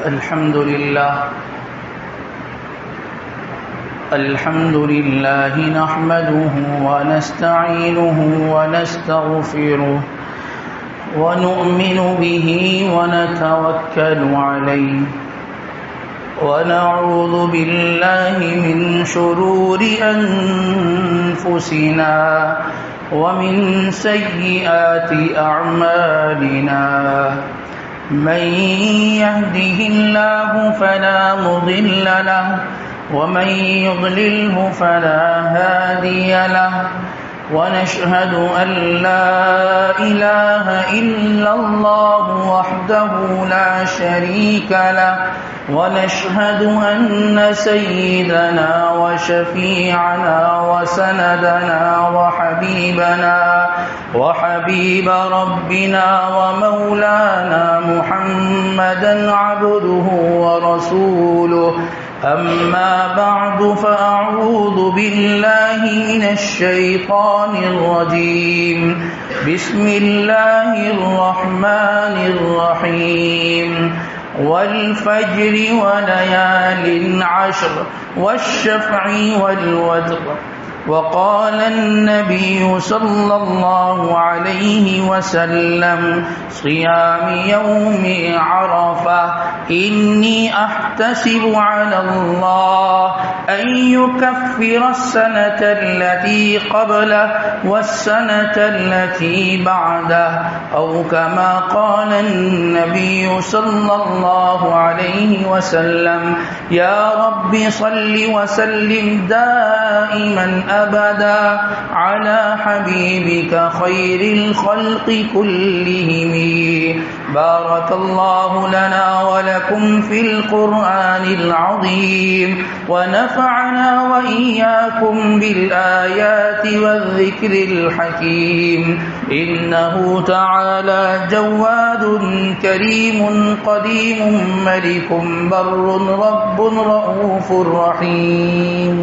الحمد لله نحمده ونستعينه ونستغفره ونؤمن به ونتوكل عليه ونعوذ بالله من شرور أنفسنا ومن سيئات أعمالنا من يهده الله فلا مضل له ومن يضلله فلا هادي له ونشهد أن لا إله إلا الله وحده لا شريك له ونشهد أن سيدنا وشفيعنا وسندنا وحبيب ربنا ومولانا محمدا عبده ورسوله أما بعد فأعوذ بالله من الشيطان الرجيم بسم الله الرحمن الرحيم والفجر وليال عشر والشفع والوتر وقال النبي صلى الله عليه وسلم صيام يوم عرفة إني أحتسب على الله أن يكفر السنة التي قبله والسنة التي بعده أو كما قال النبي صلى الله عليه وسلم يا رب صل وسلم دائما أبدا على حبيبك خير الخلق كلهم بارك الله لنا ولكم في القرآن العظيم ونفعنا وإياكم بالآيات والذكر الحكيم إنه تعالى جواد كريم قديم ملك بر رب رؤوف رحيم.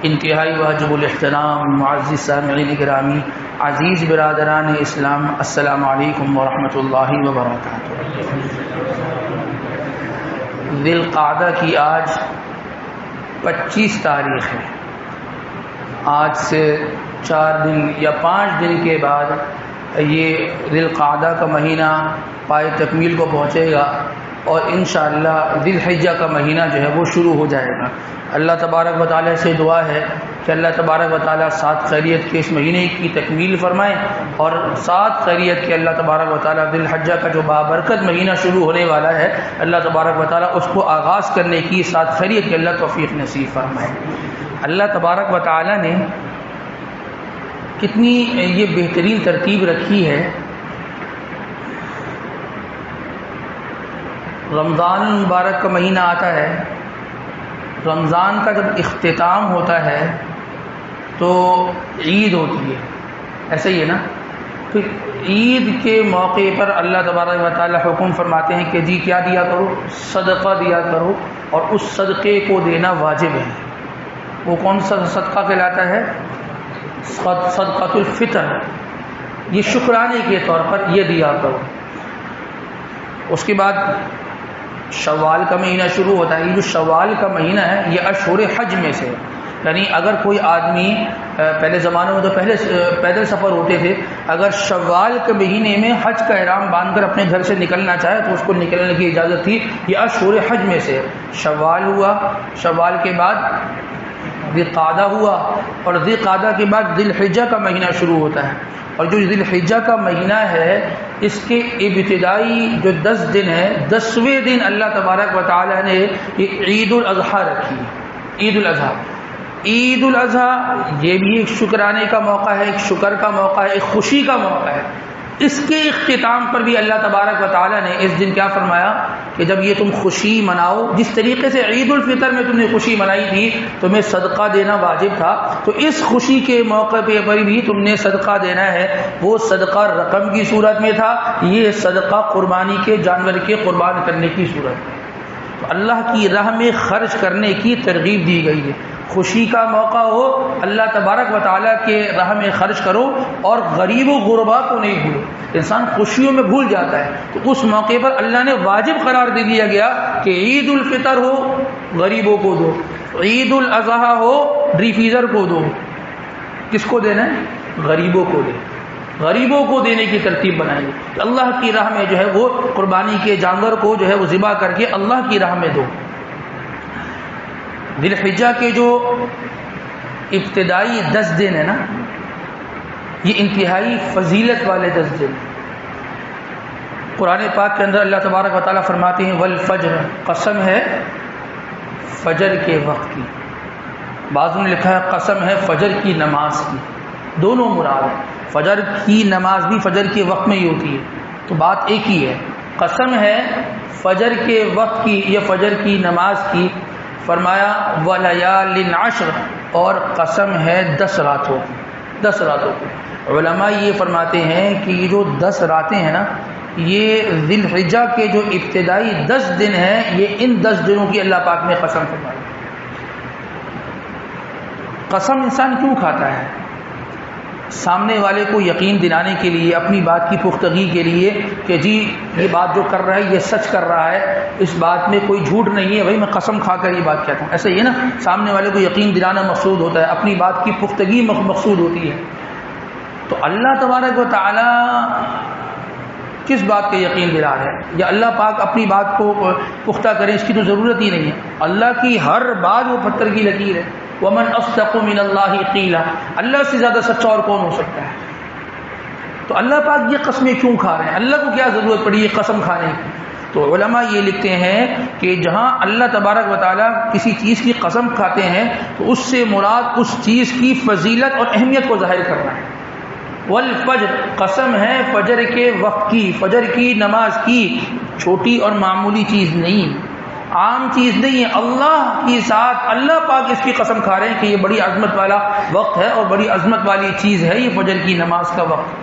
انتہائی واجب الاحترام معزز سامعین گرامی، عزیز برادران اسلام، السلام علیکم ورحمۃ اللہ وبرکاتہ. ذی القعدہ کی آج 25 تاریخ ہے. آج سے 4 دن یا 5 دن کے بعد یہ ذی القعدہ کا مہینہ پائے تکمیل کو پہنچے گا اور انشاءاللہ ذی الحجہ کا مہینہ جو ہے وہ شروع ہو جائے گا. اللہ تبارک و تعالیٰ سے دعا ہے کہ اللہ تبارک و تعالیٰ 7 خیریت کے اس مہینے کی تکمیل فرمائے اور 7 خیریت کے اللہ تبارک و تعالیٰ ذی الحجہ کا جو بابرکت مہینہ شروع ہونے والا ہے اللہ تبارک و تعالیٰ اس کو آغاز کرنے کی 7 خیریت کے اللہ توفیق نصیب فرمائے. اللہ تبارک و تعالیٰ نے کتنی یہ بہترین ترتیب رکھی ہے. رمضان مبارک کا مہینہ آتا ہے، رمضان کا جب اختتام ہوتا ہے تو عید ہوتی ہے، ایسا ہی ہے نا. تو عید کے موقع پر اللہ تبارک و تعالی حکم فرماتے ہیں کہ جی کیا دیا کرو، صدقہ دیا کرو، اور اس صدقے کو دینا واجب ہے. وہ کون سا صدقہ کہلاتا ہے؟ صدقۃ الفطر. یہ شکرانے کے طور پر یہ دیا کرو. اس کے بعد شوال کا مہینہ شروع ہوتا ہے. یہ جو شوال کا مہینہ ہے یہ اشہر حج میں سے، یعنی اگر کوئی آدمی پہلے زمانے میں تو پہلے پیدل سفر ہوتے تھے، اگر شوال کے مہینے میں حج کا احرام باندھ کر اپنے گھر سے نکلنا چاہے تو اس کو نکلنے کی اجازت تھی. یہ اشہر حج میں سے شوال ہوا، شوال کے بعد ذی القعدہ ہوا، اور ذی القعدہ کے بعد ذی الحجہ کا مہینہ شروع ہوتا ہے. اور جو ذی الحجہ کا مہینہ ہے اس کے ابتدائی جو 10 دن ہے، 10ویں دن اللہ تبارک و تعالی نے یہ عید الاضحیٰ رکھی. عید الاضحیٰ، عید الاضحیٰ یہ بھی ایک شکرانے کا موقع ہے، ایک شکر کا موقع ہے، ایک خوشی کا موقع ہے. اس کے اختتام پر بھی اللہ تبارک و تعالی نے اس دن کیا فرمایا کہ جب یہ تم خوشی مناؤ، جس طریقے سے عید الفطر میں تم نے خوشی منائی تھی تمہیں صدقہ دینا واجب تھا، تو اس خوشی کے موقع پر بھی تم نے صدقہ دینا ہے. وہ صدقہ رقم کی صورت میں تھا، یہ صدقہ قربانی کے جانور کے قربان کرنے کی صورت میں. تو اللہ کی راہ میں خرچ کرنے کی ترغیب دی گئی ہے. خوشی کا موقع ہو اللہ تبارک و تعالیٰ کے راہ میں خرچ کرو اور غریب و غربا کو نہیں بھولو. انسان خوشیوں میں بھول جاتا ہے تو اس موقع پر اللہ نے واجب قرار دے دیا گیا کہ عید الفطر ہو غریبوں کو دو, عید الاضحیٰ ہو ریفیزر کو دو. کس کو دینا ہے؟ غریبوں کو دے. غریبوں کو دینے کی ترتیب بنائی کہ اللہ کی راہ میں جو ہے وہ قربانی کے جانور کو جو ہے وہ ذبح کر کے اللہ کی راہ میں دو. ذی الحجہ کے جو ابتدائی 10 دن ہے نا, یہ انتہائی فضیلت والے 10 دن. قرآن پاک کے اندر اللہ تبارک و تعالیٰ فرماتے ہیں والفجر, قسم ہے فجر کے وقت کی. بعضوں نے لکھا ہے قسم ہے فجر کی نماز کی. دونوں مراد ہیں. فجر کی نماز بھی فجر کے وقت میں ہی ہوتی ہے تو بات ایک ہی ہے. قسم ہے فجر کے وقت کی یا فجر کی نماز کی. فرمایا وَلَيَالٍ عَشْرٍ, اور قسم ہے 10 راتوں کی. 10 راتوں کی. علماء یہ فرماتے ہیں کہ یہ جو 10 راتیں ہیں نا, یہ ذی الحجہ کے جو ابتدائی 10 دن ہیں, یہ ان 10 دنوں کی اللہ پاک نے قسم فرمائی. قسم انسان کیوں کھاتا ہے؟ سامنے والے کو یقین دلانے کے لیے, اپنی بات کی پختگی کے لیے کہ جی یہ بات جو کر رہا ہے یہ سچ کر رہا ہے, اس بات میں کوئی جھوٹ نہیں ہے, بھائی میں قسم کھا کر یہ بات کہتا ہوں. ایسا ہی ہے نا, سامنے والے کو یقین دلانا مقصود ہوتا ہے, اپنی بات کی پختگی مقصود ہوتی ہے. تو اللہ تبارک و تعالی کس بات کا یقین دلا ہے؟ یا اللہ پاک اپنی بات کو پختہ کرے, اس کی تو ضرورت ہی نہیں ہے. اللہ کی ہر بات وہ پتھر کی لکیر ہے. وَمَنْ أَصْدَقُ مِنَ اللَّهِ قِيلًا, اللہ سے زیادہ سچا اور کون ہو سکتا ہے؟ تو اللہ پاک یہ قسمیں کیوں کھا رہے ہیں؟ اللہ کو کیا ضرورت پڑی یہ قسم کھانے کی؟ تو علماء یہ لکھتے ہیں کہ جہاں اللہ تبارک و تعالیٰ کسی چیز کی قسم کھاتے ہیں تو اس سے مراد اس چیز کی فضیلت اور اہمیت کو ظاہر کرنا ہے. والفجر, قسم ہے فجر کے وقت کی, فجر کی نماز کی. چھوٹی اور معمولی چیز نہیں, عام چیز نہیں ہے. اللہ کی ذات, اللہ پاک اس کی قسم کھا رہے ہیں کہ یہ بڑی عظمت والا وقت ہے اور بڑی عظمت والی چیز ہے یہ فجر کی نماز کا وقت.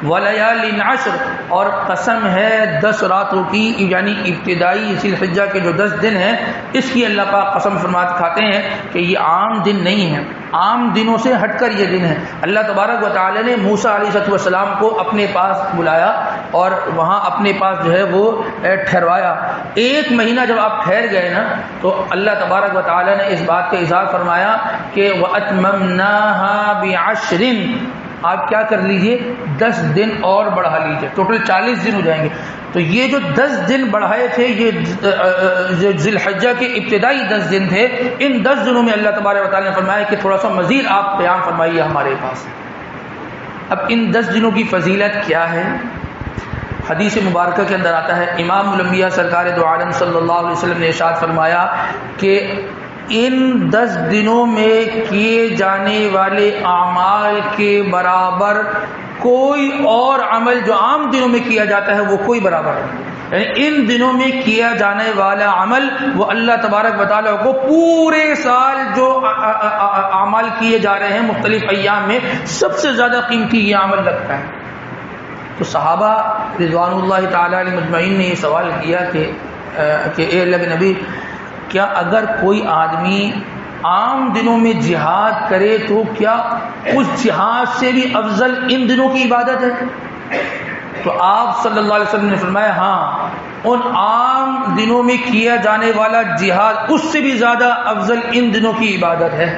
وَلَيَالٍ عَشْرٍ, اور قسم ہے 10 راتوں کی, یعنی ابتدائی ذی الحجہ کے جو 10 دن ہیں اس کی اللہ پاک قسم فرمات کھاتے ہیں کہ یہ عام دن نہیں ہے, عام دنوں سے ہٹ کر یہ دن ہے. اللہ تبارک و تعالی نے موسیٰ علیہ السلام کو اپنے پاس بلایا اور وہاں اپنے پاس جو ہے وہ ٹھہروایا. 1 مہینہ جب آپ ٹھہر گئے نا تو اللہ تبارک و تعالی نے اس بات کا اظہار فرمایا کہ وَأَتْمَمْنَاهَا بِعَشْرٍ, آپ کیا کر لیجئے 10 دن اور بڑھا لیجئے, ٹوٹل 40 دن ہو جائیں گے. تو یہ جو 10 دن بڑھائے تھے, یہ ذی الحجہ کے ابتدائی 10 دن تھے, ان 10 دنوں میں اللہ تبارک و تعالیٰ نے فرمایا کہ تھوڑا سا مزید آپ قیام فرمائیے ہمارے پاس. اب ان 10 دنوں کی فضیلت کیا ہے؟ حدیث مبارکہ کے اندر آتا ہے, امام الانبیاء سرکار دو عالم صلی اللہ علیہ وسلم نے ارشاد فرمایا کہ ان 10 دنوں میں کیے جانے والے اعمال کے برابر کوئی اور عمل جو عام دنوں میں کیا جاتا ہے وہ کوئی برابر نہیں. یعنی ان دنوں میں کیا جانے والا عمل وہ اللہ تبارک و تعالیٰ کو پورے سال جو اعمال کیے جا رہے ہیں مختلف ایام میں سب سے زیادہ قیمتی یہ عمل لگتا ہے. تو صحابہ رضوان اللہ تعالیٰ علیہ مجمعین نے یہ سوال کیا کہ اے اللہ کے نبی, کیا اگر کوئی آدمی عام دنوں میں جہاد کرے تو کیا اس جہاد سے بھی افضل ان دنوں کی عبادت ہے؟ تو آپ صلی اللہ علیہ وسلم نے فرمایا ہاں, ان عام دنوں میں کیا جانے والا جہاد اس سے بھی زیادہ افضل ان دنوں کی عبادت ہے.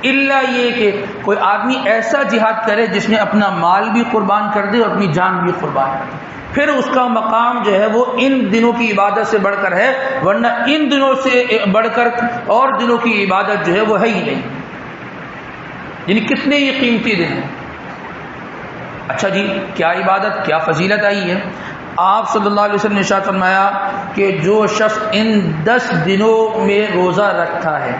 اللہ یہ کہ کوئی آدمی ایسا جہاد کرے جس میں اپنا مال بھی قربان کر دے اور اپنی جان بھی قربان کر دے, پھر اس کا مقام جو ہے وہ ان دنوں کی عبادت سے بڑھ کر ہے, ورنہ ان دنوں سے بڑھ کر اور دنوں کی عبادت جو ہے وہ ہے ہی نہیں. یعنی کتنے یہ قیمتی دن ہیں. اچھا جی, کیا عبادت کیا فضیلت آئی ہے؟ آپ صلی اللہ علیہ وسلم نے ارشاد فرمایا کہ جو شخص ان 10 دنوں میں روزہ رکھتا ہے,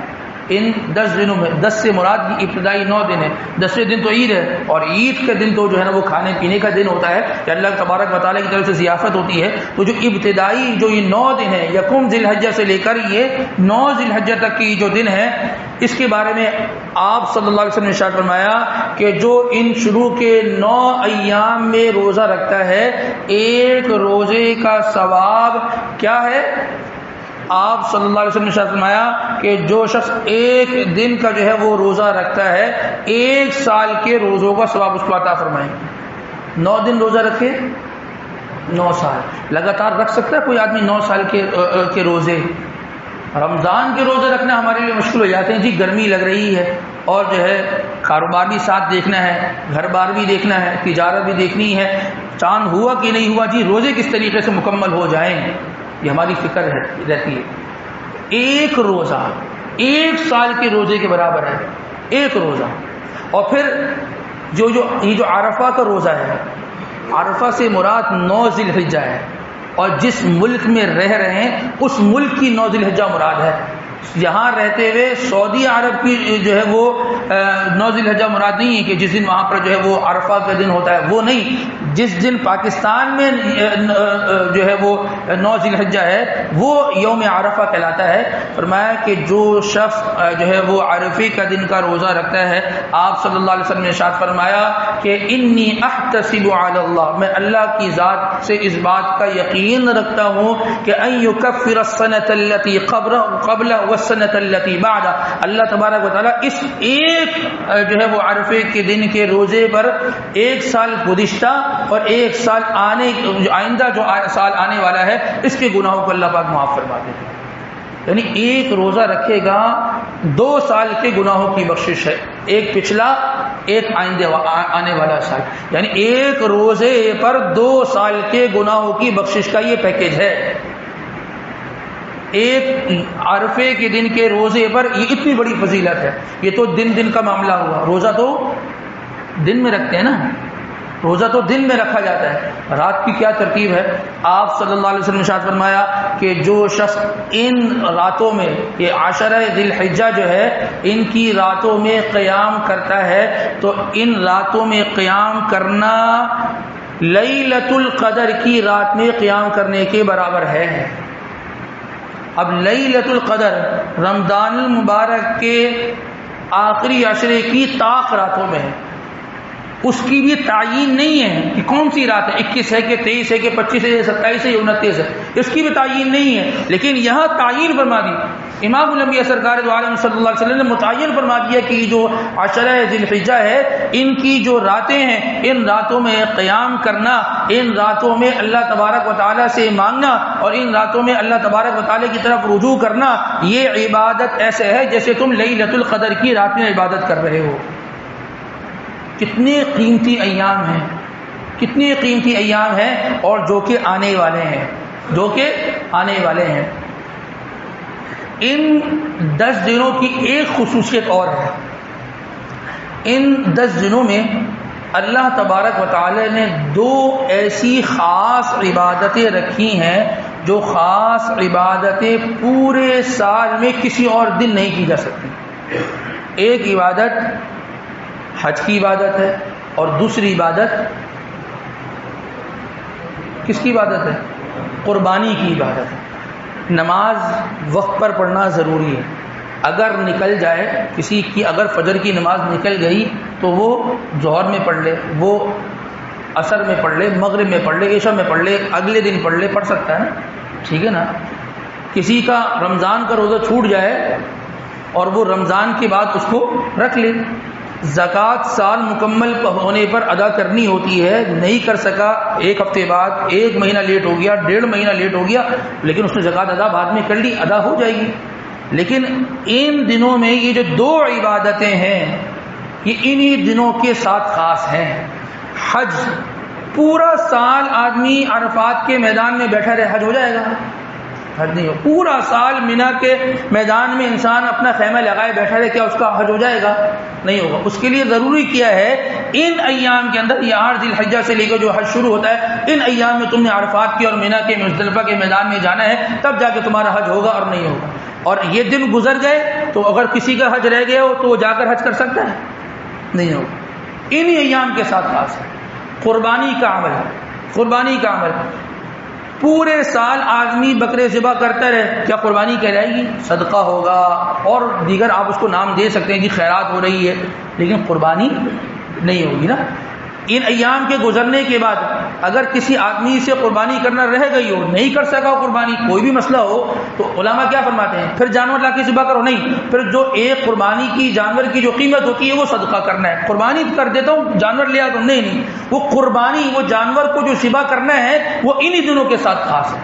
ان 10 دنوں میں 10 سے مراد کی ابتدائی 9 دن ہے, 10ویں دن تو عید ہے, اور عید کا دن تو جو ہے نا وہ کھانے پینے کا دن ہوتا ہے کہ اللہ تبارک و تعالیٰ کی طرف سے ضیافت ہوتی ہے. تو جو ابتدائی جو یہ 9 دن ہے, یکم ذی الحجہ سے لے کر یہ 9 ذی الحجہ تک کی جو دن ہے, اس کے بارے میں آپ صلی اللہ علیہ وسلم نے ارشاد فرمایا کہ جو ان شروع کے 9 ایام میں روزہ رکھتا ہے, ایک روزے کا ثواب کیا ہے؟ آپ صلی اللہ علیہ وسلم نے ارشاد فرمایا کہ جو شخص ایک دن کا جو ہے وہ روزہ رکھتا ہے 1 سال کے روزوں کا ثواب اس کو عطا فرمائیں گے۔ 9 دن روزہ رکھے 9 سال لگاتار رکھ سکتا ہے کوئی آدمی 9 سال کے روزے؟ رمضان کے روزے رکھنا ہمارے لیے مشکل ہو جاتے ہیں، جی گرمی لگ رہی ہے اور جو ہے کاروبار بھی ساتھ دیکھنا ہے، گھر بار بھی دیکھنا ہے، تجارت بھی دیکھنی ہے، چاند ہوا کہ نہیں ہوا، جی روزے کس طریقے سے مکمل ہو جائیں، یہ ہماری فکر رہتی ہے۔ ایک روزہ 1 سال کے روزے کے برابر ہے، ایک روزہ۔ اور پھر یہ جو عرفہ کا روزہ ہے، عرفہ سے مراد 9 ذی الحجہ ہے، اور جس ملک میں رہ رہے ہیں اس ملک کی 9 ذی الحجہ مراد ہے۔ یہاں رہتے ہوئے سعودی عرب کی جو ہے وہ 9 ذی الحجہ مراد نہیں ہے کہ جس دن وہاں پر جو ہے وہ عرفہ کا دن ہوتا ہے، وہ نہیں۔ جس دن پاکستان میں جو ہے وہ 9 ذی الحجہ ہے وہ یوم عرفہ کہلاتا ہے۔ فرمایا کہ جو شخص جو ہے وہ عرفے کا دن کا روزہ رکھتا ہے، آپ صلی اللہ علیہ وسلم نے ارشاد فرمایا کہ انی احتسب علی اللہ، میں اللہ کی ذات سے اس بات کا یقین رکھتا ہوں کہ ان یکفر السنۃ التي قبل والسنۃ التي بعد، اللہ تبارک و تعالیٰ اس ایک جو ہے وہ عرفے کے دن کے روزے پر 1 سال گزشتہ اور 1 سال آئندہ جو سال آنے والا ہے اس کے گناہوں کو اللہ پاک معاف فرما دیتے ہیں۔ یعنی ایک روزہ رکھے گا 2 سال کے گناہوں کی بخشش ہے، ایک پچھلا ایک آنے والا سال، یعنی ایک روزے پر 2 سال کے گناہوں کی بخشش کا یہ پیکیج ہے۔ ایک عرفے کے دن کے روزے پر یہ اتنی بڑی فضیلت ہے۔ یہ تو دن کا معاملہ ہوا، روزہ تو دن میں رکھتے ہیں نا، روزہ تو دن میں رکھا جاتا ہے، رات کی کیا ترتیب ہے؟ آپ صلی اللہ علیہ وسلم نے ارشاد فرمایا کہ جو شخص ان راتوں میں، یہ 10 ذی الحجہ جو ہے ان کی راتوں میں قیام کرتا ہے تو ان راتوں میں قیام کرنا لیلۃ القدر کی رات میں قیام کرنے کے برابر ہے۔ اب لیلۃ القدر رمضان المبارک کے آخری عشرے کی طاق راتوں میں ہے، اس کی بھی تعین نہیں ہے کہ کون سی رات ہے، 21 ہے کہ 23 ہے کہ 25 ہے یا 27 ہے یا 29 ہے، اس کی بھی تعین نہیں ہے، لیکن یہاں تعین فرما دی امام الانبیاء سرکار دو عالم صلی اللہ علیہ وسلم نے متعین فرما دیا کہ جو 10 ذی الحجہ ہے ان کی جو راتیں ہیں ان راتوں میں قیام کرنا، ان راتوں میں اللہ تبارک و تعالیٰ سے مانگنا اور ان راتوں میں اللہ تبارک و تعالیٰ کی طرف رجوع کرنا، یہ عبادت ایسے ہے جیسے تم لیلۃ القدر کی رات میں عبادت کر رہے ہو۔ کتنے قیمتی ایام ہیں، کتنے قیمتی ایام ہیں، اور جو کہ آنے والے ہیں، جو کہ آنے والے ہیں۔ ان 10 دنوں کی ایک خصوصیت اور ہے، ان 10 دنوں میں اللہ تبارک و تعالی نے 2 ایسی خاص عبادتیں رکھی ہیں جو خاص عبادتیں پورے سال میں کسی اور دن نہیں کی جا سکتی۔ ایک عبادت حج کی عبادت ہے اور دوسری عبادت کس کی عبادت ہے؟ قربانی کی عبادت ہے۔ نماز وقت پر پڑھنا ضروری ہے، اگر نکل جائے کسی کی، اگر فجر کی نماز نکل گئی تو وہ ظہر میں پڑھ لے، وہ عصر میں پڑھ لے، مغرب میں پڑھ لے، عشاء میں پڑھ لے، اگلے دن پڑھ لے، پڑھ سکتا ہے نا، ٹھیک ہے نا۔ کسی کا رمضان کا روزہ چھوٹ جائے اور وہ رمضان کے بعد اس کو رکھ لے، زکوٰۃ سال مکمل ہونے پر ادا کرنی ہوتی ہے، نہیں کر سکا، 1 ہفتے بعد، 1 مہینہ لیٹ ہو گیا، 1.5 مہینہ لیٹ ہو گیا، لیکن اس نے زکوٰۃ ادا بعد میں کر لی، ادا ہو جائے گی۔ لیکن ان دنوں میں یہ جو 2 عبادتیں ہیں یہ انہی دنوں کے ساتھ خاص ہیں۔ حج، پورا سال آدمی عرفات کے میدان میں بیٹھا رہے، حج ہو جائے گا؟ حج نہیں ہو۔ پورا سال مینا کے میدان میں انسان اپنا خیمہ لگائے بیٹھا رہے، کیا اس کا حج ہو جائے گا؟ نہیں ہوگا۔ اس کے لیے ضروری کیا ہے، ان ایام کے اندر، یہ 8 ذی الحجہ سے لے کے جو حج شروع ہوتا ہے، ان ایام میں تم نے عرفات کی اور مینا کے مزدلفہ کے میدان میں جانا ہے، تب جا کے تمہارا حج ہوگا اور نہیں ہوگا۔ اور یہ دن گزر گئے تو اگر کسی کا حج رہ گیا ہو تو وہ جا کر حج کر سکتا ہے؟ نہیں ہوگا۔ انہی ایام کے ساتھ خاص ہے۔ قربانی کا عمل، قربانی کا عمل، پورے سال آدمی بکرے ذبح کرتا رہے، کیا قربانی کہلائے گی؟ صدقہ ہوگا اور دیگر آپ اس کو نام دے سکتے ہیں کہ خیرات ہو رہی ہے، لیکن قربانی نہیں ہوگی نا۔ ان ایام کے گزرنے کے بعد اگر کسی آدمی سے قربانی کرنا رہ گئی ہو، نہیں کر سکا قربانی، کوئی بھی مسئلہ ہو، تو علماء کیا فرماتے ہیں؟ پھر جانور لا کے ذبح کرو؟ نہیں، پھر جو ایک قربانی کی جانور کی جو قیمت ہوتی ہے وہ صدقہ کرنا ہے. قربانی کر دیتا ہوں جانور لے آتا ہوں، نہیں، وہ قربانی، وہ جانور کو جو ذبح کرنا ہے وہ انہی دنوں کے ساتھ خاص ہے،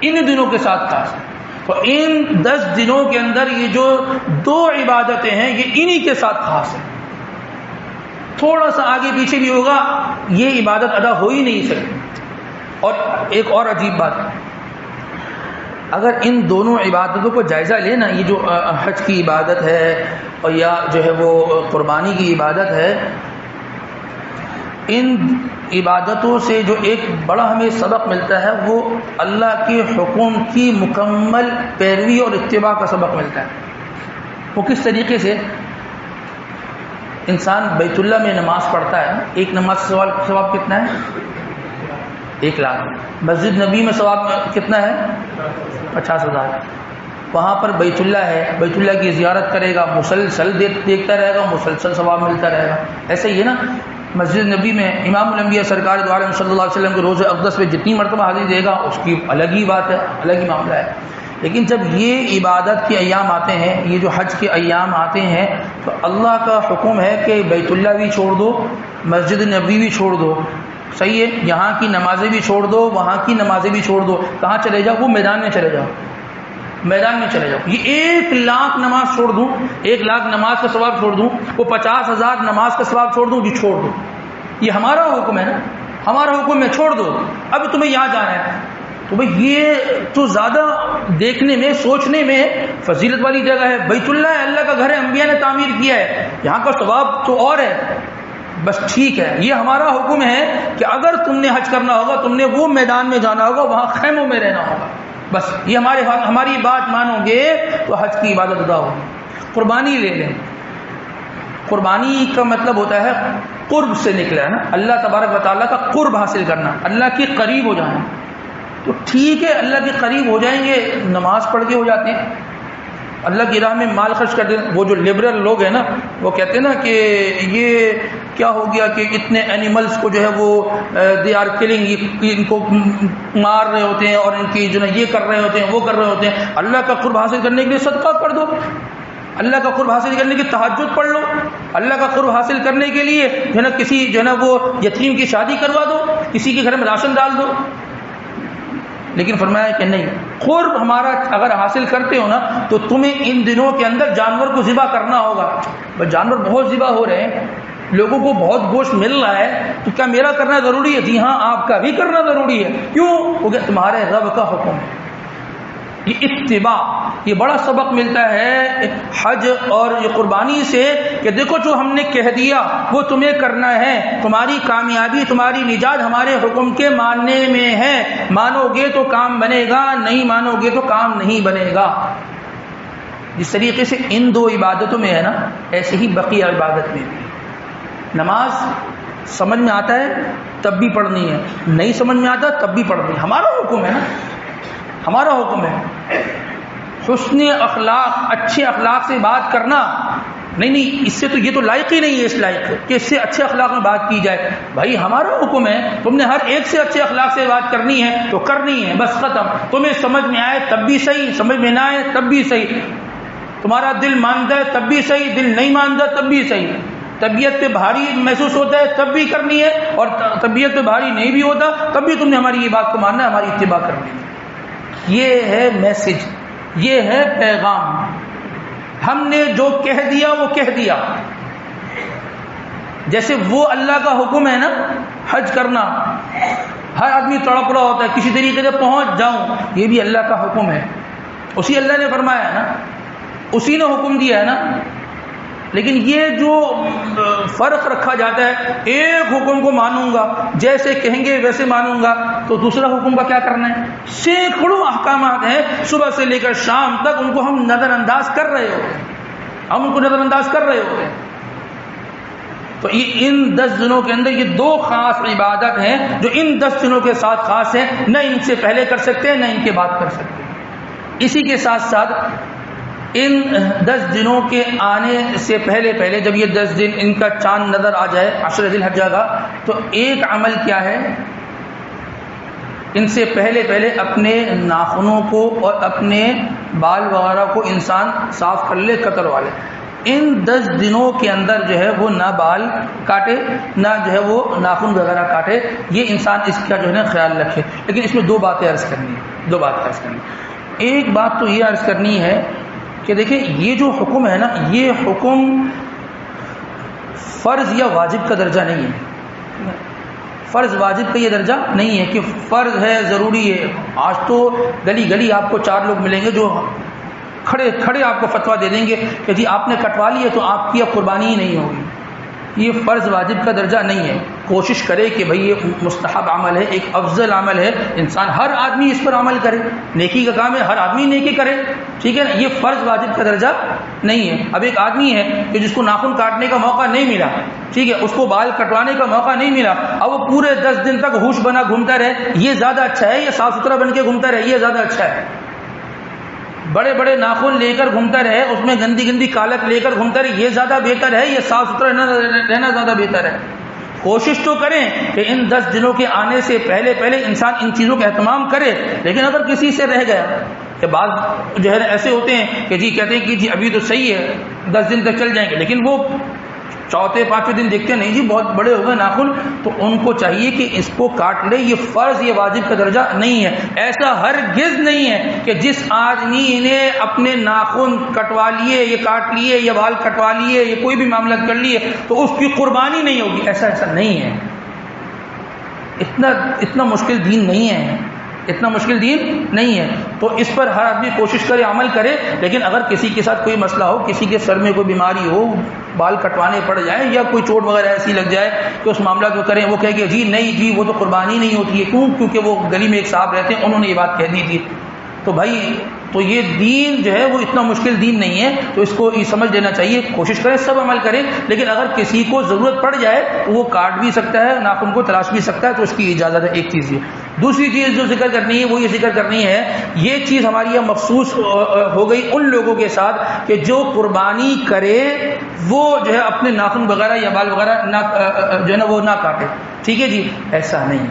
انہی دنوں کے ساتھ خاص ہے. تو ان 10 دنوں کے اندر یہ جو 2 عبادتیں ہیں یہ انہی کے ساتھ خاص ہیں. تھوڑا سا آگے پیچھے بھی ہوگا یہ عبادت ادا ہو ہی نہیں سکتی. اور ایک اور عجیب بات، اگر ان دونوں عبادتوں کو جائزہ لینا، یہ جو حج کی عبادت ہے اور یا جو ہے وہ قربانی کی عبادت ہے، ان عبادتوں سے جو ایک بڑا ہمیں سبق ملتا ہے وہ اللہ کے حکم کی مکمل پیروی اور اتباع کا سبق ملتا ہے. وہ کس طریقے سے؟ انسان بیت اللہ میں نماز پڑھتا ہے، ایک نماز کا ثواب کتنا ہے؟ 1 لاکھ. مسجد نبی میں ثواب کتنا ہے؟ 50,000. وہاں پر بیت اللہ ہے، بیت اللہ کی زیارت کرے گا، مسلسل دیکھتا رہے گا، مسلسل ثواب ملتا رہے گا. ایسے ہی ہے نا، مسجد نبی میں امام الانبیاء سرکار دو عالم صلی اللہ علیہ وسلم کے روزہ اقدس میں جتنی مرتبہ حاضری دے گا اس کی الگ ہی بات ہے، الگ ہی معاملہ ہے. لیکن جب یہ عبادت کے ایام آتے ہیں، یہ جو حج کے ایام آتے ہیں، تو اللہ کا حکم ہے کہ بیت اللہ بھی چھوڑ دو، مسجد نبی بھی چھوڑ دو. صحیح ہے، یہاں کی نمازیں بھی چھوڑ دو، وہاں کی نمازیں بھی چھوڑ دو. کہاں چلے جاؤ؟ وہ میدان میں چلے جاؤ، میدان میں چلے جاؤ. یہ 1 لاکھ نماز چھوڑ دوں، 1 لاکھ نماز کا ثواب چھوڑ دوں، وہ 50,000 نماز کا ثواب چھوڑ دوں، جی چھوڑ دو. یہ ہمارا حکم ہے نا، ہمارا حکم ہے چھوڑ دو. اب تمہیں یہاں جانا ہے تو بھئی یہ تو زیادہ دیکھنے میں سوچنے میں فضیلت والی جگہ ہے. بیت اللہ ہے، اللہ کا گھر ہے، انبیاء نے تعمیر کیا ہے، یہاں کا ثواب تو اور ہے. بس ٹھیک ہے، یہ ہمارا حکم ہے کہ اگر تم نے حج کرنا ہوگا تم نے وہ میدان میں جانا ہوگا، وہاں خیموں میں رہنا ہوگا. بس یہ ہماری بات مانو گے تو حج کی عبادت ادا ہوگی. قربانی لے لیں، قربانی کا مطلب ہوتا ہے قرب سے نکلا ہے نا، اللہ تبارک و تعالیٰ کا قرب حاصل کرنا، اللہ کے قریب ہو جانا. تو ٹھیک ہے، اللہ کے قریب ہو جائیں گے، نماز پڑھ کے ہو جاتے ہیں، اللہ کی راہ میں مال خرچ کرتے ہیں. وہ جو لبرل لوگ ہیں نا وہ کہتے ہیں نا کہ یہ کیا ہو گیا کہ اتنے اینیملز کو جو ہے وہ دے آر کلنگ، ان کو مار رہے ہوتے ہیں اور ان کی جو ہے یہ کر رہے ہوتے ہیں، وہ کر رہے ہوتے ہیں. اللہ کا قرب حاصل کرنے کے لیے صدقہ کر دو، اللہ کا قرب حاصل کرنے کی تہجد پڑھ لو، اللہ کا قرب حاصل کرنے کے لیے جو ہے نا کسی جو ہے نا وہ یتیم کی شادی کروا دو، کسی کے گھر میں راشن ڈال دو. لیکن فرمایا کہ نہیں، قرب ہمارا اگر حاصل کرتے ہو نا تو تمہیں ان دنوں کے اندر جانور کو ذبح کرنا ہوگا. بس جانور بہت ذبح ہو رہے ہیں، لوگوں کو بہت گوشت مل رہا ہے، تو کیا میرا کرنا ضروری ہے؟ جی ہاں، آپ کا بھی کرنا ضروری ہے. کیوں؟ کیونکہ تمہارے رب کا حکم ہے. یہ اتباع، یہ بڑا سبق ملتا ہے حج اور یہ قربانی سے کہ دیکھو جو ہم نے کہہ دیا وہ تمہیں کرنا ہے. تمہاری کامیابی، تمہاری نجات ہمارے حکم کے ماننے میں ہے. مانو گے تو کام بنے گا، نہیں مانو گے تو کام نہیں بنے گا. جس طریقے سے ان 2 عبادتوں میں ہے نا، ایسے ہی بقیہ عبادت میں بھی. نماز سمجھ میں آتا ہے تب بھی پڑھنی ہے، نہیں سمجھ میں آتا تب بھی پڑھنی ہے. ہمارا حکم ہے نا، ہمارا حکم ہے. حسن اخلاق، اچھے اخلاق سے بات کرنا، نہیں اس سے تو یہ تو لائق ہی نہیں ہے، اس لائق کہ اس سے اچھے اخلاق میں بات کی جائے. بھائی ہمارا حکم ہے، تم نے ہر ایک سے اچھے اخلاق سے بات کرنی ہے تو کرنی ہے، بس ختم. تمہیں سمجھ میں آئے تب بھی صحیح، سمجھ میں نہ آئے تب بھی صحیح. تمہارا دل مانتا ہے تب بھی صحیح، دل نہیں مانتا تب بھی صحیح. طبیعت پہ بھاری محسوس ہوتا ہے تب بھی کرنی ہے، اور طبیعت پہ بھاری نہیں بھی ہوتا تب بھی تم نے ہماری یہ بات کو ماننا ہے، ہماری اتباع کرنی ہے. یہ ہے میسج، یہ ہے پیغام. ہم نے جو کہہ دیا وہ کہہ دیا. جیسے وہ اللہ کا حکم ہے نا حج کرنا، ہر آدمی تڑپ رہا ہوتا ہے کسی طریقے سے پہنچ جاؤں، یہ بھی اللہ کا حکم ہے. اسی اللہ نے فرمایا ہے نا، اسی نے حکم دیا ہے نا. لیکن یہ جو فرق رکھا جاتا ہے، ایک حکم کو مانوں گا جیسے کہیں گے ویسے مانوں گا، تو دوسرا حکم کا کیا کرنا ہے؟ سینکڑوں احکامات ہیں صبح سے لے کر شام تک، ان کو ہم نظر انداز کر رہے ہوتے ہیں، ہم ان کو نظر انداز کر رہے ہوتے ہیں. تو یہ ان 10 دنوں کے اندر یہ 2 خاص عبادت ہیں جو ان 10 دنوں کے ساتھ خاص ہیں، نہ ان سے پہلے کر سکتے ہیں نہ ان کے بعد کر سکتے ہیں. اسی کے ساتھ ساتھ ان 10 دنوں کے آنے سے پہلے جب یہ 10 دن ان کا چاند نظر آ جائے 10 ذی الحجہ کا، تو ایک عمل کیا ہے؟ ان سے پہلے پہلے اپنے ناخنوں کو اور اپنے بال وغیرہ کو انسان صاف کر لے، کتروا لے۔ ان 10 دنوں کے اندر جو ہے وہ نہ بال کاٹے، نہ جو ہے وہ ناخن وغیرہ کاٹے، یہ انسان اس کا جو ہے نا خیال رکھے۔ لیکن اس میں دو باتیں عرض کرنی ہے۔ ایک بات تو یہ عرض کرنی ہے کہ دیکھیں یہ جو حکم ہے نا، یہ حکم فرض یا واجب کا درجہ نہیں ہے۔ فرض واجب کا یہ درجہ نہیں ہے کہ فرض ہے، ضروری ہے۔ آج تو گلی گلی آپ کو 4 لوگ ملیں گے جو کھڑے کھڑے آپ کو فتویٰ دے دیں گے کہ جی آپ نے کٹوا لی ہے تو آپ کی اب قربانی ہی نہیں ہوگی۔ یہ فرض واجب کا درجہ نہیں ہے۔ کوشش کرے کہ بھئی یہ مستحب عمل ہے، ایک افضل عمل ہے، انسان ہر آدمی اس پر عمل کرے، نیکی کا کام ہے، ہر آدمی نیکی کرے، ٹھیک ہے نا۔ یہ فرض واجب کا درجہ نہیں ہے۔ اب ایک آدمی ہے کہ جس کو ناخن کاٹنے کا موقع نہیں ملا، ٹھیک ہے، اس کو بال کٹوانے کا موقع نہیں ملا، اب وہ پورے 10 دن تک ہوش بنا گھومتا رہے، یہ زیادہ اچھا ہے؟ یہ صاف ستھرا بن کے گھومتا رہے، یہ زیادہ اچھا ہے؟ بڑے بڑے ناخن لے کر گھومتا رہے، اس میں گندی گندی کالک لے کر گھومتا رہے، یہ زیادہ بہتر ہے؟ یہ صاف ستھرا رہنا زیادہ بہتر ہے؟ کوشش تو کریں کہ ان 10 دنوں کے آنے سے پہلے پہلے انسان ان چیزوں کا اہتمام کرے۔ لیکن اگر کسی سے رہ گیا کہ بعض جو ہے ایسے ہوتے ہیں کہ جی کہتے ہیں کہ جی ابھی تو صحیح ہے 10 دن تک چل جائیں گے، لیکن وہ چوتھے پانچویں دن دیکھتے نہیں جی بہت بڑے ہو گئے ناخن، تو ان کو چاہیے کہ اس کو کاٹ لے۔ یہ فرض یہ واجب کا درجہ نہیں ہے۔ ایسا ہرگز نہیں ہے کہ جس آدمی نے اپنے ناخن کٹوا لیے، یہ کاٹ لیے، یا بال کٹوا لیے، یہ کوئی بھی معاملہ کر لیے تو اس کی قربانی نہیں ہوگی، ایسا نہیں ہے۔ اتنا مشکل دین نہیں ہے، اتنا مشکل دین نہیں ہے۔ تو اس پر ہر آدمی کوشش کرے، عمل کرے۔ لیکن اگر کسی کے ساتھ کوئی مسئلہ ہو، کسی کے سر میں کوئی بیماری ہو، بال کٹوانے پڑ جائیں یا کوئی چوٹ وغیرہ ایسی لگ جائے کہ اس معاملہ کو کریں، وہ کہے کہ جی نہیں جی وہ تو قربانی نہیں ہوتی ہے، کیونکہ وہ گلی میں ایک صاحب رہتے ہیں، انہوں نے یہ بات کہہ دی تھی۔ تو بھائی تو یہ دین جو ہے وہ اتنا مشکل دین نہیں ہے، تو اس کو یہ سمجھ لینا چاہیے، کوشش کریں سب عمل کریں۔ لیکن اگر کسی کو ضرورت پڑ جائے تو وہ کاٹ بھی سکتا ہے، ناخن کو تلاش بھی سکتا ہے، تو اس کی اجازت ہے۔ ایک چیز یہ۔ دوسری چیز جو ذکر کرنی ہے وہ یہ ذکر کرنی ہے، یہ چیز ہماری یہاں مخصوص ہو گئی ان لوگوں کے ساتھ کہ جو قربانی کرے وہ جو ہے اپنے ناخن وغیرہ یا بال وغیرہ جو ہے نا وہ نہ کاٹے، ٹھیک ہے جی، ایسا نہیں۔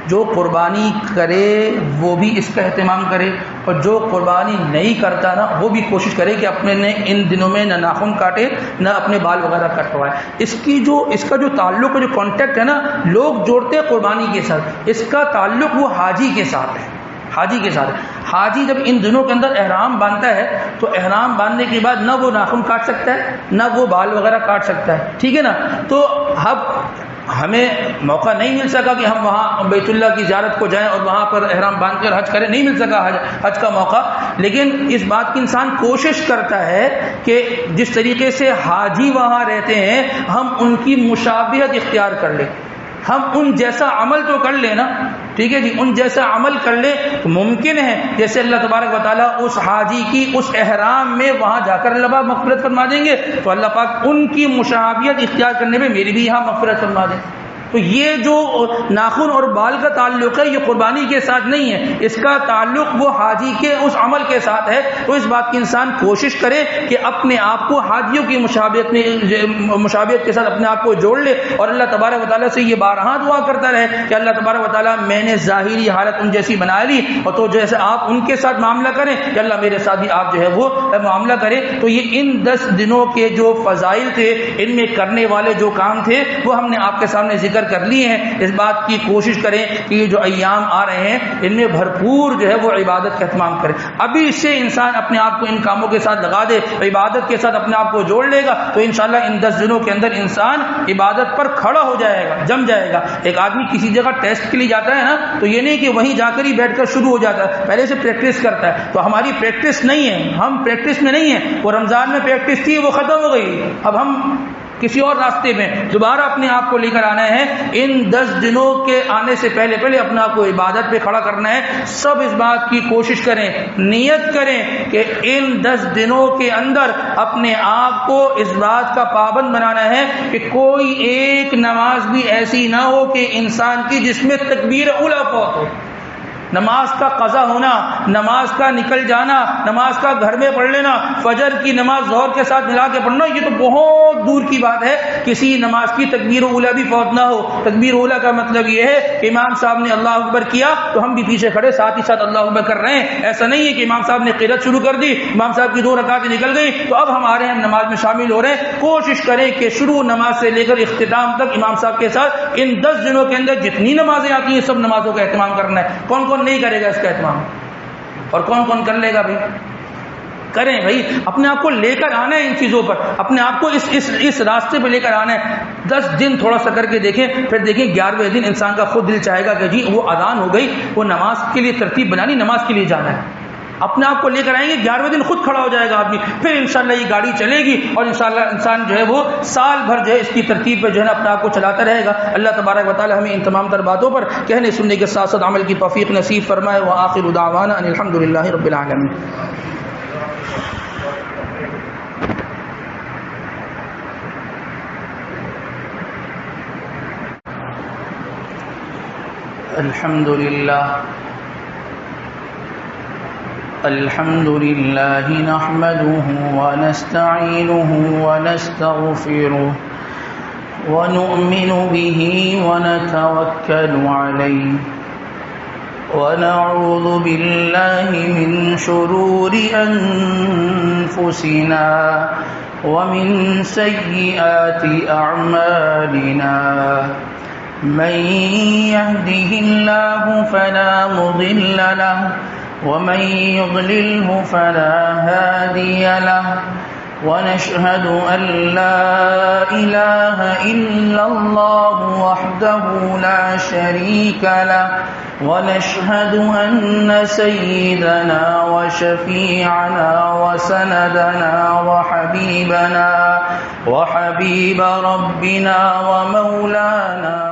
جو قربانی کرے وہ بھی اس کا اہتمام کرے، اور جو قربانی نہیں کرتا نا وہ بھی کوشش کرے کہ اپنے نے ان دنوں میں نہ ناخن کاٹے نہ اپنے بال وغیرہ کٹوائے۔ اس کا جو تعلق جو کانٹیکٹ ہے نا لوگ جوڑتے ہیں قربانی کے ساتھ، اس کا تعلق وہ حاجی کے ساتھ ہے، حاجی کے ساتھ ہے۔ حاجی جب ان دنوں کے اندر احرام باندھتا ہے تو احرام باندھنے کے بعد نہ وہ ناخن کاٹ سکتا ہے نہ وہ بال وغیرہ کاٹ سکتا ہے، ٹھیک ہے نا۔ تو اب ہمیں موقع نہیں مل سکا کہ ہم وہاں بیت اللہ کی زیارت کو جائیں اور وہاں پر احرام باندھ کر حج کریں، نہیں مل سکا حج کا موقع۔ لیکن اس بات کی انسان کوشش کرتا ہے کہ جس طریقے سے حاجی وہاں رہتے ہیں ہم ان کی مشابہت اختیار کر لیں، ہم ان جیسا عمل تو کر لیں نا، ٹھیک ہے جی، ان جیسا عمل کر لے تو ممکن ہے جیسے اللہ تبارک و تعالیٰ اس حاجی کی اس احرام میں وہاں جا کر اللہ پاک مغفرت فرما دیں گے، تو اللہ پاک ان کی مشابہت اختیار کرنے میں میری بھی یہاں مغفرت فرما دیں۔ تو یہ جو ناخن اور بال کا تعلق ہے یہ قربانی کے ساتھ نہیں ہے، اس کا تعلق وہ حاجی کے اس عمل کے ساتھ ہے۔ تو اس بات کی انسان کوشش کرے کہ اپنے آپ کو حاجیوں کی مشابہت کے ساتھ اپنے آپ کو جوڑ لے، اور اللہ تبارک و تعالیٰ سے یہ بارہا دعا کرتا رہے کہ اللہ تبارک و تعالیٰ میں نے ظاہری حالت ان جیسی بنا لی، اور تو جیسے آپ ان کے ساتھ معاملہ کریں کہ اللہ میرے ساتھ بھی آپ جو ہے وہ معاملہ کریں۔ تو یہ ان 10 دنوں کے جو فضائل تھے، ان میں کرنے والے جو کام تھے وہ ہم نے آپ کے سامنے ذکر کر لی ہیں۔ اس بات کی کوشش کریں کہ یہ جو ایام آ رہے ہیں ان میں بھرپور جو ہے وہ عبادت کا اہتمام کریں۔ ابھی سے انسان اپنے آپ کو ان کاموں کے ساتھ لگا دے، عبادت کے ساتھ اپنے آپ کو جوڑ لے گا تو انشاءاللہ ان 10 دنوں کے اندر انسان عبادت پر کھڑا ہو جائے گا، جم جائے گا۔ ایک آدمی کسی جگہ ٹیسٹ کے لیے جاتا ہے نا تو یہ نہیں کہ وہیں جا کر ہی بیٹھ کر شروع ہو جاتا ہے، پہلے سے پریکٹس کرتا ہے۔ تو ہماری پریکٹس نہیں ہے، ہم پریکٹس میں نہیں ہیں۔ وہ رمضان میں پریکٹس تھی وہ ختم ہو گئی، اب ہم کسی اور راستے میں دوبارہ اپنے آپ کو لے کر آنا ہے۔ ان 10 دنوں کے آنے سے پہلے پہلے اپنے آپ کو عبادت پہ کھڑا کرنا ہے۔ سب اس بات کی کوشش کریں، نیت کریں کہ ان 10 دنوں کے اندر اپنے آپ کو اس بات کا پابند بنانا ہے کہ کوئی ایک نماز بھی ایسی نہ ہو کہ انسان کی جس میں تکبیر اولیٰ فوت ہو، نماز کا قضا ہونا، نماز کا نکل جانا، نماز کا گھر میں پڑھ لینا، فجر کی نماز ظہر کے ساتھ ملا کے پڑھنا، یہ تو بہت دور کی بات ہے. کسی نماز کی تکبیر اولیٰ بھی فوت نہ ہو. تکبیر اولیٰ کا مطلب یہ ہے کہ امام صاحب نے اللہ اکبر کیا تو ہم بھی پیچھے کھڑے ساتھ ہی ساتھ اللہ اکبر کر رہے ہیں. ایسا نہیں ہے کہ امام صاحب نے قرات شروع کر دی، امام صاحب کی 2 رکعتیں نکل گئی تو اب ہم آ رہے ہیں، ہم نماز میں شامل ہو رہے ہیں. کوشش کریں کہ شروع نماز سے لے کر اختتام تک امام صاحب کے ساتھ ان 10 دنوں کے اندر جتنی نمازیں آتی ہیں سب نمازوں کا اہتمام کرنا ہے. کون کون نہیں کرے گا اس کا اہتمام اور کون کون کر لے گا؟ بھائی کریں بھائی، اپنے آپ کو لے کر آنا ہے ان چیزوں پر، اپنے آپ کو اس راستے پہ لے کر آنا ہے. 10 دن تھوڑا سا کر کے دیکھیں، پھر دیکھیں 11ویں دن انسان کا خود دل چاہے گا کہ جی وہ اذان ہو گئی، وہ نماز کے لیے ترتیب بنانی، نماز کے لیے جانا ہے. اپنے آپ کو لے کر آئیں گے، 11ویں دن خود کھڑا ہو جائے گا آدمی. پھر انشاءاللہ یہ گاڑی چلے گی اور انشاءاللہ انسان جو ہے وہ سال بھر جو ہے اس کی ترتیب پہ جو ہے نا اپنے آپ کو چلاتا رہے گا. اللہ تبارک و تعالی ہمیں ان تمام تر باتوں پر کہنے سننے کے ساتھ ساتھ عمل کی توفیق نصیب فرمائے. وآخر دعوانا ان الحمدللہ رب العالمین. الحمد لله نحمده ونستعينه ونستغفره ونؤمن به ونتوكل عليه ونعوذ بالله من شرور أنفسنا ومن سيئات أعمالنا. من يهده الله فلا مضل له ومن يضلله فلا هادي له. ونشهد أن لا إله إلا الله وحده لا شريك له. ونشهد أن سيدنا وشفيعنا وسندنا وحبيبنا وحبيب ربنا ومولانا